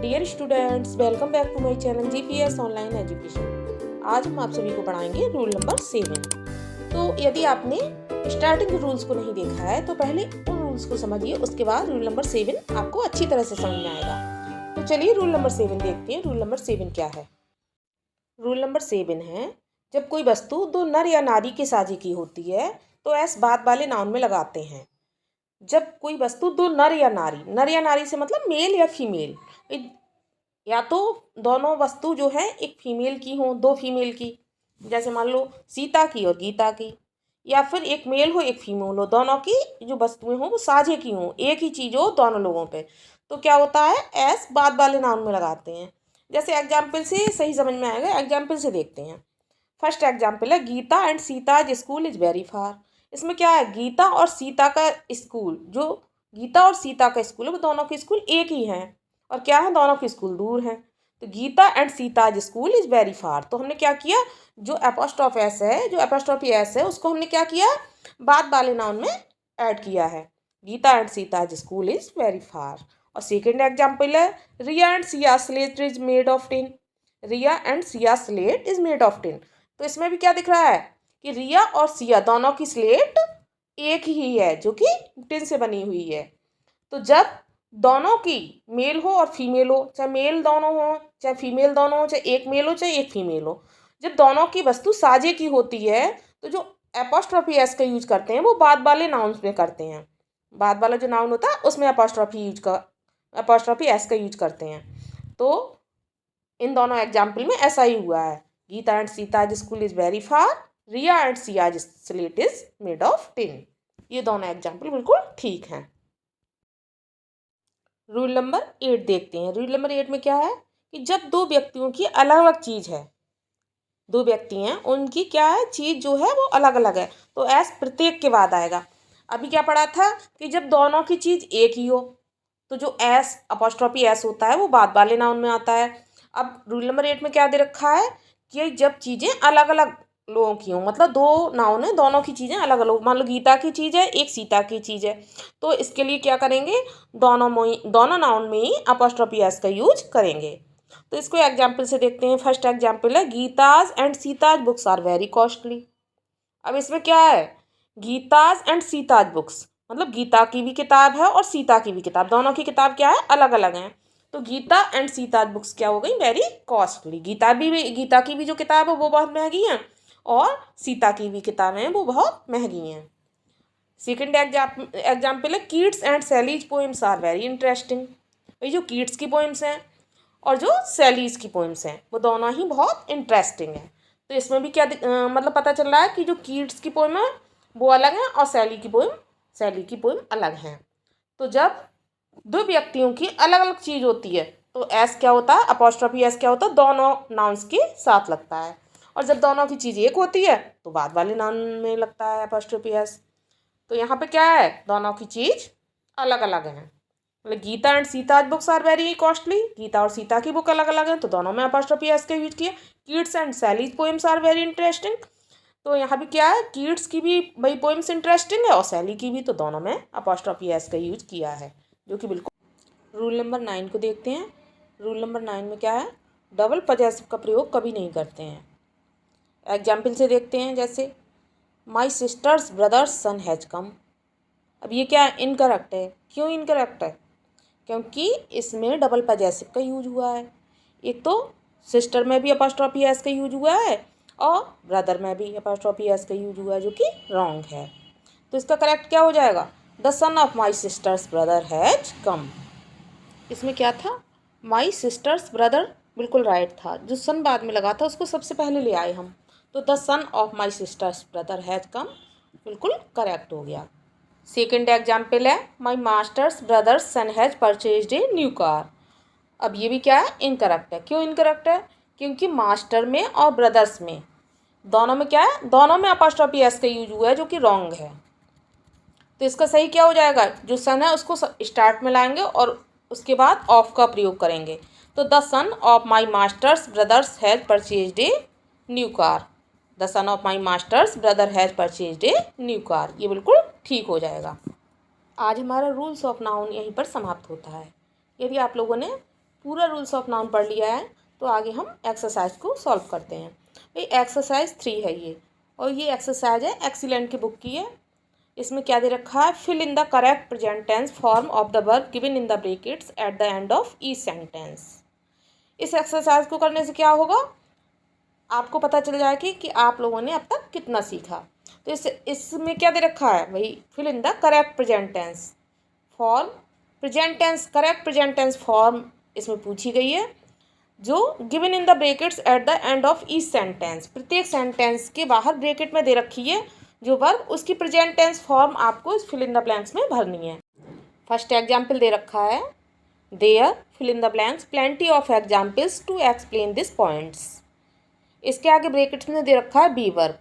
Dear students, welcome back to my channel GPS online education. आज हम आप सभी को पढ़ाएंगे रूल नंबर 7। तो यदि आपने स्टार्टिंग के रूल्स को नहीं देखा है तो पहले उन रूल्स को समझिए, उसके बाद रूल नंबर 7 आपको अच्छी तरह से समझ में आएगा। तो चलिए रूल नंबर 7 देखते हैं। रूल नंबर 7 क्या है? रूल नंबर 7 है, जब कोई वस्तु दो नर या नारी के साझे की होती है तो एस बाद वाले नाउन में लगाते हैं। जब कोई वस्तु दो नर या नारी से मतलब मेल या फीमेल, या तो दोनों वस्तु जो है एक फीमेल की हो, दो फीमेल की, जैसे मान लो सीता की और गीता की, या फिर एक मेल हो एक फीमेल हो, दोनों की जो वस्तुएं हो वो साझे की हो, एक ही चीज़ हो दोनों लोगों पे, तो क्या होता है, एस बाद वाले नाउन में लगाते हैं। जैसे एग्जाम्पल से सही समझ में आएगा, एग्जाम्पल से देखते हैं। फर्स्ट एग्जाम्पल है, Gita and Sita's school is very far. इसमें क्या है, गीता और सीता का स्कूल, जो गीता और सीता का स्कूल है वो दोनों के स्कूल एक ही हैं, और क्या है, दोनों के स्कूल दूर हैं। तो Gita and Sita's school is very far, तो हमने क्या किया, जो एपोस्ट्रॉफी एस है उसको हमने क्या किया, बाद वाले नाउन में ऐड किया है। Gita and Sita's school is very far. और सेकेंड एग्जाम्पल है, Riya and Siya slate is made of tin. Riya and Siya slate is made of tin. तो इसमें भी क्या दिख रहा है कि रिया और सिया दोनों की स्लेट एक ही है, जो कि टिन से बनी हुई है। तो जब दोनों की मेल हो और फीमेल हो, चाहे मेल दोनों हो चाहे फीमेल दोनों हो, चाहे एक मेल हो चाहे एक फीमेल हो, जब दोनों की वस्तु साझे की होती है तो जो एपोस्ट्रॉफी एस का यूज करते हैं वो बाद वाले नाउन्स में करते हैं। बाद वाला जो नाउन होता है उसमें एपोस्ट्रॉफी एस का यूज करते हैं। तो इन दोनों एग्जाम्पल में ऐसा ही हुआ है, Gita and Sita's school is very far, Riya and Siya's slate is made of tin. ये दोनों एग्जाम्पल बिल्कुल ठीक हैं। रूल नंबर 8 देखते हैं। रूल नंबर 8 में क्या है कि जब दो व्यक्तियों की अलग अलग चीज़ है, दो व्यक्ति हैं उनकी क्या है, चीज़ जो है वो अलग अलग है, तो एस प्रत्येक के बाद आएगा। अभी क्या पढ़ा था कि जब दोनों की चीज़ एक ही हो तो जो एस अपोस्ट्रॉफी एस होता है वो बाद वाले नाउन में आता है। अब रूल नंबर 8 में क्या दे रखा है कि जब चीज़ें अलग अलग लोगों की हों, मतलब दो नाउन है, दोनों की चीज़ें अलग अलग, मान लो गीता की चीज़ है एक सीता की चीज़ है, तो इसके लिए क्या करेंगे, दोनों नाउन में ही अपोस्ट्रॉफी एस का यूज करेंगे। तो इसको एग्जाम्पल से देखते हैं। फर्स्ट एग्जाम्पल है, Gita's and Sita's books are very costly. अब इसमें क्या है, गीताज एंड सीताज बुक्स मतलब गीता की भी किताब है और सीता की भी किताब, दोनों की किताब क्या है, अलग अलग हैं। तो गीता एंड सीताज बुक्स क्या हो गई, वेरी कॉस्टली। गीता की भी जो किताब है वो बहुत महंगी है, और सीता की भी किताबें हैं वो बहुत महंगी हैं। सेकेंड एग्जाम्पल है, Keats and Shelley's poems are very interesting. ये जो कीट्स की पोएम्स हैं और जो सैलीज की पोएम्स हैं वो दोनों ही बहुत इंटरेस्टिंग हैं। तो इसमें भी क्या मतलब पता चल रहा है कि जो कीट्स की पोएम है वो अलग है और सैली की पोएम अलग हैं। तो जब दो व्यक्तियों की अलग अलग चीज़ होती है तो एस क्या होता है, अपोस्ट्रॉफी एस क्या होता है, दोनों नाउन्स के साथ लगता है। और जब दोनों की चीज़ एक होती है तो बाद वाले नाउन में लगता है अपोस्ट्रॉफी एस। तो यहाँ पे क्या है, दोनों की चीज़ अलग अलग है। मतलब Gita and Sita books are very costly, Gita और सीता की बुक अलग अलग हैं तो दोनों में अपोस्ट्रॉफी एस का यूज किया। Keats and Shelley's poems are very interesting, तो यहाँ भी क्या है, कीट्स की भी वही पोएम्स इंटरेस्टिंग है और सैली की भी, तो दोनों में अपोस्ट्रॉफी एस का यूज किया है, जो कि बिल्कुल। रूल नंबर 9 को देखते हैं। रूल नंबर 9 में क्या है, डबल पजेसिव का प्रयोग कभी नहीं करते हैं। एग्जाम्पल से देखते हैं, जैसे my sister's brother's son has come. अब ये क्या इनकरेक्ट है, क्यों इनकरेक्ट है, क्योंकि इसमें डबल पजेसिव का यूज हुआ है। एक तो सिस्टर में भी अपोस्ट्रॉफी एस का यूज हुआ है और ब्रदर में भी अपोस्ट्रॉफी एस का यूज हुआ है, जो कि रॉन्ग है। तो इसका करेक्ट क्या हो जाएगा, the son of my sister's brother has कम। इसमें क्या था, माई सिस्टर्स ब्रदर बिल्कुल राइट था, जो सन बाद में लगा था उसको सबसे पहले ले आए हम, तो the son of my sister's brother has come बिल्कुल करेक्ट हो गया। सेकेंड एग्जाम्पल है, my master's brother's son has purchased a new car. अब ये भी क्या है, इनकरेक्ट है। क्यों इनकरेक्ट है, क्योंकि मास्टर में और ब्रदर्स में दोनों में क्या है, दोनों में अपोस्ट्रॉफी एस का यूज हुआ है, जो कि रॉन्ग है। तो इसका सही क्या हो जाएगा, जो सन है उसको स्टार्ट में लाएंगे और उसके बाद ऑफ का प्रयोग करेंगे। तो the son of my master's brothers has purchased a new car, the son of my masters brother has purchased a new car, ये बिल्कुल ठीक हो जाएगा। आज हमारा रूल्स ऑफ नाउन यहीं पर समाप्त होता है। यदि आप लोगों ने पूरा रूल्स ऑफ नाउन पढ़ लिया है तो आगे हम एक्सरसाइज को सॉल्व करते हैं। भाई एक्सरसाइज 3 है ये, और ये एक्सरसाइज है एक्सीलेंट की बुक की है। इसमें क्या दे रखा है, fill in the correct present tense form of the verb given in the brackets at the end of each sentence. इस एक्सरसाइज को करने से क्या होगा, आपको पता चल जाएगी कि आप लोगों ने अब तक कितना सीखा। तो इसमें क्या दे रखा है भाई, fill in the correct present tense form, present tense correct present tense form इसमें पूछी गई है, जो given in the brackets at the end of each sentence, प्रत्येक सेंटेंस के बाहर ब्रैकेट में दे रखी है जो वर्ब, उसकी प्रेजेंट टेंस फॉर्म आपको इस फिल इन द ब्लैंक्स में भरनी है। फर्स्ट एग्जाम्पल दे रखा है, there fill in the blanks plenty of examples to explain this points. इसके आगे ब्रैकेट्स में दे रखा है बी वर्ब।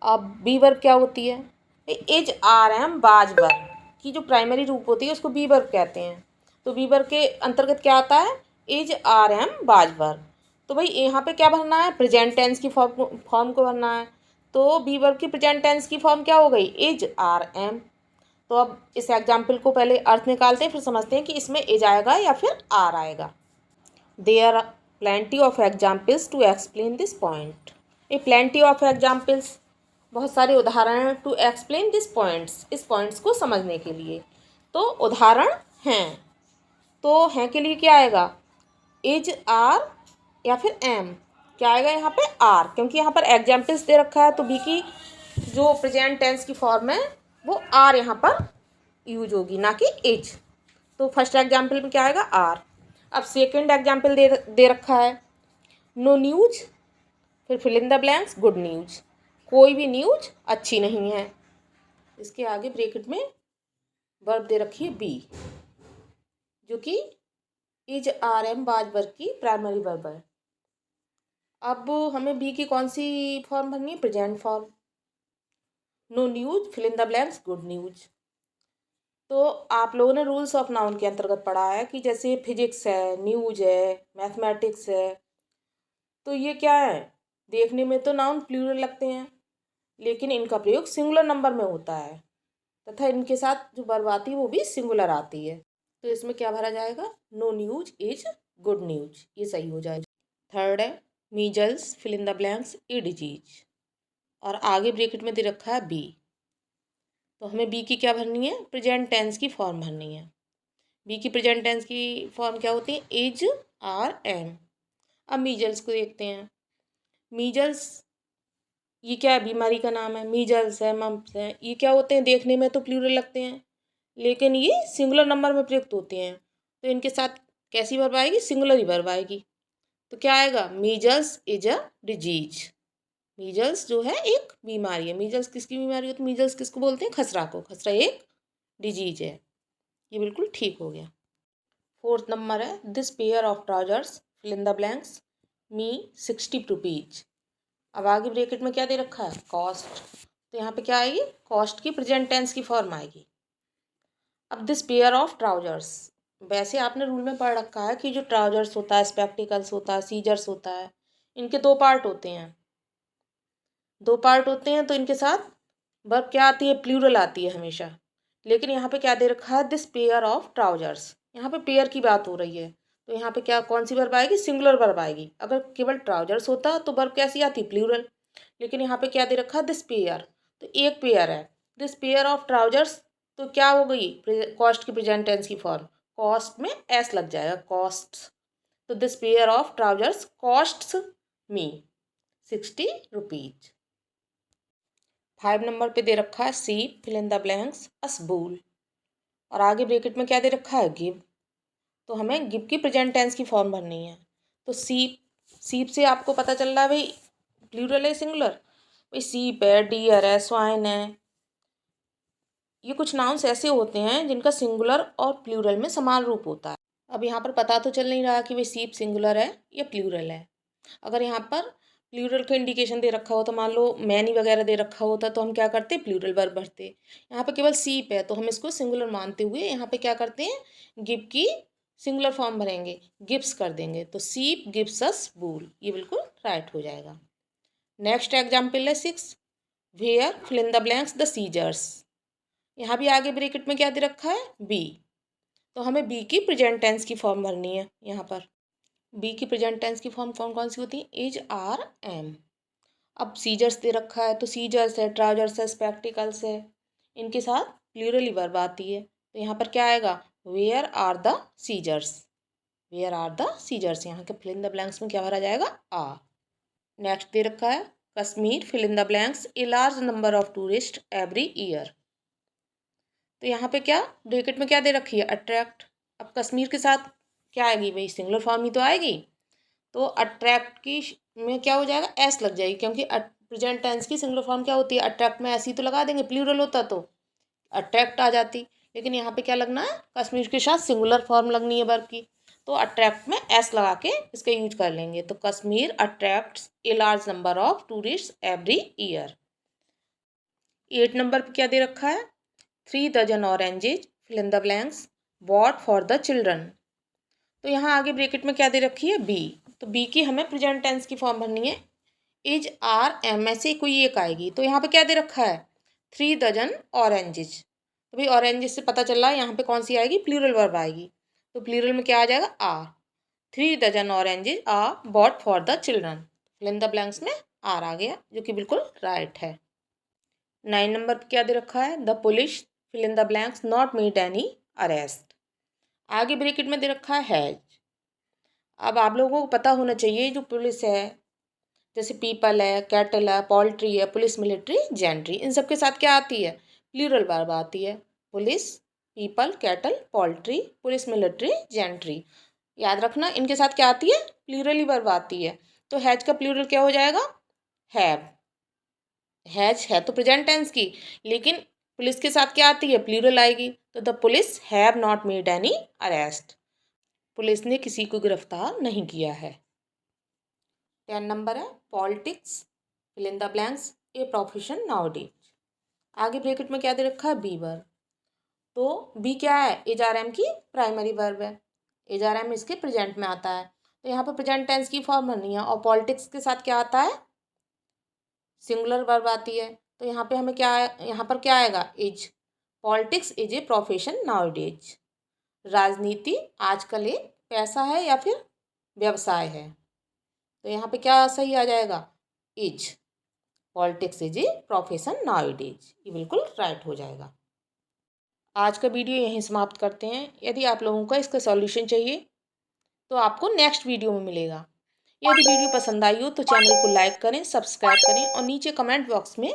अब बी वर्ब क्या होती है, इज आर एम बाज वर्ब की जो प्राइमरी रूप होती है उसको बी वर्ब कहते हैं। तो बी वर्ब के अंतर्गत क्या आता है, इज आर एम बाज वर्ब। तो भाई यहाँ पे क्या भरना है, प्रेजेंट टेंस की फॉर्म को भरना है। तो बी वर्ब की प्रेजेंट टेंस की फॉर्म क्या हो गई, इज आर एम। तो अब इस एग्जाम्पल को पहले अर्थ निकालते हैं, फिर समझते हैं कि इसमें इज आएगा या फिर आर आएगा। There are plenty of examples to explain this point. A plenty of examples, बहुत सारे उदाहरण, टू एक्सप्लेन दिस पॉइंट्स, इस पॉइंट्स को समझने के लिए। तो उदाहरण हैं, तो हैं के लिए क्या आएगा, इज आर या फिर एम। क्या आएगा यहाँ पे, आर, क्योंकि यहाँ पर एग्जाम्पल्स दे रखा है तो बी की जो प्रेजेंट टेंस की फॉर्म है वो आर यहाँ पर यूज होगी, ना कि इज। तो फर्स्ट एग्जाम्पल में क्या आएगा, आर। अब सेकेंड एग्जाम्पल दे रखा है, नो न्यूज, फिर fill in the blanks good news, कोई भी न्यूज अच्छी नहीं है। इसके आगे ब्रैकेट में वर्ब दे रखी है बी, जो कि इज आर एम बाज वर्ब की प्राइमरी वर्ब है। अब हमें बी की कौन सी फॉर्म भरनी है, present form. No news fill in the blanks good news. तो आप लोगों ने रूल्स ऑफ नाउन के अंतर्गत पढ़ा है कि जैसे फिजिक्स है, न्यूज है, मैथमेटिक्स है, तो ये क्या है, देखने में तो नाउन प्लूरल लगते हैं लेकिन इनका प्रयोग सिंगुलर नंबर में होता है, तथा इनके साथ जो वर्ब आती है वो भी सिंगुलर आती है। तो इसमें क्या भरा जाएगा, no news is good news, ये सही हो जाएगा। थर्ड है measles fill in the blanks a disease, और आगे ब्रैकेट में दे रखा है बी। तो हमें बी की क्या भरनी है, प्रेजेंट टेंस की फॉर्म भरनी है। बी की प्रेजेंट टेंस की फॉर्म क्या होती है, इज आर एम। अब मीजल्स को देखते हैं। मीजल्स ये क्या है, बीमारी का नाम है, मीजल्स है, मम्प्स है, ये क्या होते हैं, देखने में तो प्लूरल लगते हैं लेकिन ये सिंगुलर नंबर में प्रयुक्त होते हैं। तो इनके साथ कैसी वर्ब आएगी, सिंगुलर ही वर्ब आएगी। तो क्या आएगा, measles is a disease. Measles जो है एक बीमारी है। मीजल्स किसकी बीमारी होती है, मीजल्स किसको बोलते हैं, खसरा को। खसरा एक डिजीज है। ये बिल्कुल ठीक हो गया। फोर्थ नंबर है, this pair of trousers fill in the blanks me 60 rupees. अब आगे ब्रैकेट में क्या दे रखा है, कॉस्ट। तो यहाँ पे क्या आएगी, कॉस्ट की प्रेजेंट टेंस की फॉर्म आएगी। अब दिस पेयर ऑफ ट्राउजर्स, वैसे आपने रूल में पढ़ रखा है कि जो ट्राउजर्स होता है, स्पेक्टिकल्स होता है, सीजर्स होता है, इनके दो पार्ट होते हैं। दो पार्ट होते हैं तो इनके साथ वर्ब क्या आती है, प्लूरल आती है हमेशा। लेकिन यहाँ पे क्या दे रखा है, दिस पेयर ऑफ ट्राउजर्स, यहाँ पे पेयर की बात हो रही है। तो यहाँ पे क्या, कौन सी वर्ब आएगी, सिंगुलर वर्ब आएगी। अगर केवल ट्राउजर्स होता तो वर्ब कैसी आती, प्लूरल। लेकिन यहाँ पे क्या दे रखा है, दिस पेयर, तो एक पेयर है, दिस पेयर ऑफ ट्राउजर्स। तो क्या हो गई, कॉस्ट की प्रेजेंट टेंस की फॉर्म, कॉस्ट में एस लग जाएगा, कॉस्ट। तो this pair of trousers costs me 60 rupees. 5 number पे दे रखा है सी फिल इन द ब्लैंक्स अस्बूल, और आगे ब्रैकेट में क्या दे रखा है, गिव। तो हमें गिव की प्रेजेंट टेंस की फॉर्म भरनी है। तो सीप से आपको पता चल रहा है भाई प्लूरल है सिंगुलर, भाई सीप है, डियर है, स्वाइन है, ये कुछ नाउन्स ऐसे होते हैं जिनका सिंगुलर और प्लूरल में समान रूप होता है। अब यहाँ पर पता तो चल नहीं रहा कि भाई सीप सिंगुलर है या प्लूरल है। अगर यहाँ पर प्लूरल का इंडिकेशन दे रखा हो, तो मान लो मैनी वगैरह दे रखा होता तो हम क्या करते, प्लूरल वर्ब भरते। यहाँ पे केवल सीप है तो हम इसको सिंगुलर मानते हुए यहाँ पे क्या करते हैं, गिव की सिंगुलर फॉर्म भरेंगे, गिव्स कर देंगे। तो सीप गिव्स अस वूल, ये बिल्कुल राइट हो जाएगा। नेक्स्ट एग्जाम्पल है 6, where fill in the blanks the scissors. यहाँ भी आगे ब्रैकेट में क्या दे रखा है, बी। तो हमें बी की प्रेजेंट टेंस की फॉर्म भरनी है। यहाँ पर बी की प्रेजेंट टेंस की फॉर्म कौन कौन सी होती है? Is, are, am. अब सीजर्स दे रखा है तो सीजर्स है, ट्राउजर्स है, स्पेक्टिकल्स है, इनके साथ प्लूरल वर्ब आती है। तो यहाँ पर क्या आएगा? Where are the scissors. Where are the scissors, यहाँ के फिल इन द ब्लैंक्स में क्या भरा जाएगा? आ। नेक्स्ट दे रखा है Kashmir fill in the blanks a large number of tourist every year. तो यहाँ पे क्या ब्रैकेट में क्या दे रखी है? अट्रैक्ट। अब कश्मीर के साथ क्या आएगी भाई? सिंगुलर फॉर्म ही तो आएगी। तो अट्रैक्ट की में क्या हो जाएगा? एस लग जाएगी, क्योंकि प्रेजेंट टेंस की सिंगुलर फॉर्म क्या होती है? अट्रैक्ट में ऐसी तो लगा देंगे, प्लूरल होता तो अट्रैक्ट आ जाती। लेकिन यहाँ पे क्या लगना है? कश्मीर के साथ सिंगुलर फॉर्म लगनी है वर्ब की, तो अट्रैक्ट में एस लगा के इसका यूज कर लेंगे। तो Kashmir attracts a large number of tourist every year. 8 number पे क्या दे रखा है? 3 dozen oranges fill in the blanks bought for the children. तो यहाँ आगे ब्रैकेट में क्या दे रखी है? बी। तो बी की हमें प्रेजेंट टेंस की फॉर्म भरनी है। इज, आर, एम में से कोई एक आएगी। तो यहाँ पे क्या दे रखा है? 3 डजन ऑरेंजेज। तो भाई ऑरेंजेस से पता चल रहा है यहाँ पे कौन सी आएगी? प्लूरल वर्ब आएगी। तो प्लूरल में क्या आ जाएगा? Are. 3 dozen oranges are bought for the children. Fill in the blanks में आर आ गया, जो कि बिल्कुल राइट है। 9 नंबर पे क्या दे रखा है? The police fill in the blanks not made any arrest. आगे ब्रैकेट में दे रखा है हैज। अब आप लोगों को पता होना चाहिए जो पुलिस है, जैसे पीपल है, कैटल है, पोल्ट्री है, पुलिस, मिलिट्री, जेंट्री, इन सब के साथ क्या आती है? प्लूरल वर्ब आती है। Police, people, cattle, poultry, police, military, gentry. याद रखना इनके साथ क्या आती है? प्लूरल ही वर्ब आती है। तो हैज का प्लूरल क्या हो जाएगा? हैव। हैज है तो प्रेजेंट टेंस की, लेकिन पुलिस के साथ क्या आती है? प्लूरल आएगी। तो the police have not made any arrest. Police ने किसी को गिरफ्तार नहीं किया है। 10 नंबर है politics fill in the blanks a profession nowadays. आगे ब्रैकेट में क्या दे रखा है? Be verb. तो बी क्या है? एज, आर, एम की प्राइमरी वर्ब है। एज, आर, एम इसके प्रेजेंट में आता है। तो यहाँ पर प्रेजेंट टेंस की फॉर्म भरनी है। और पॉलिटिक्स के साथ क्या आता है? सिंगुलर वर्ब आती है। तो यहाँ पे हमें क्या यहाँ पर क्या आएगा? Is. Politics is a profession nowadays. राजनीति आजकल एक पैसा है या फिर व्यवसाय है। तो यहाँ पे क्या सही आ जाएगा? Is. Politics is a profession nowadays, ये बिल्कुल राइट हो जाएगा। आज का वीडियो यहीं समाप्त करते हैं। यदि आप लोगों को इसका सॉल्यूशन चाहिए तो आपको नेक्स्ट वीडियो में मिलेगा। यदि वीडियो पसंद आई हो तो चैनल को लाइक करें, सब्सक्राइब करें और नीचे कमेंट बॉक्स में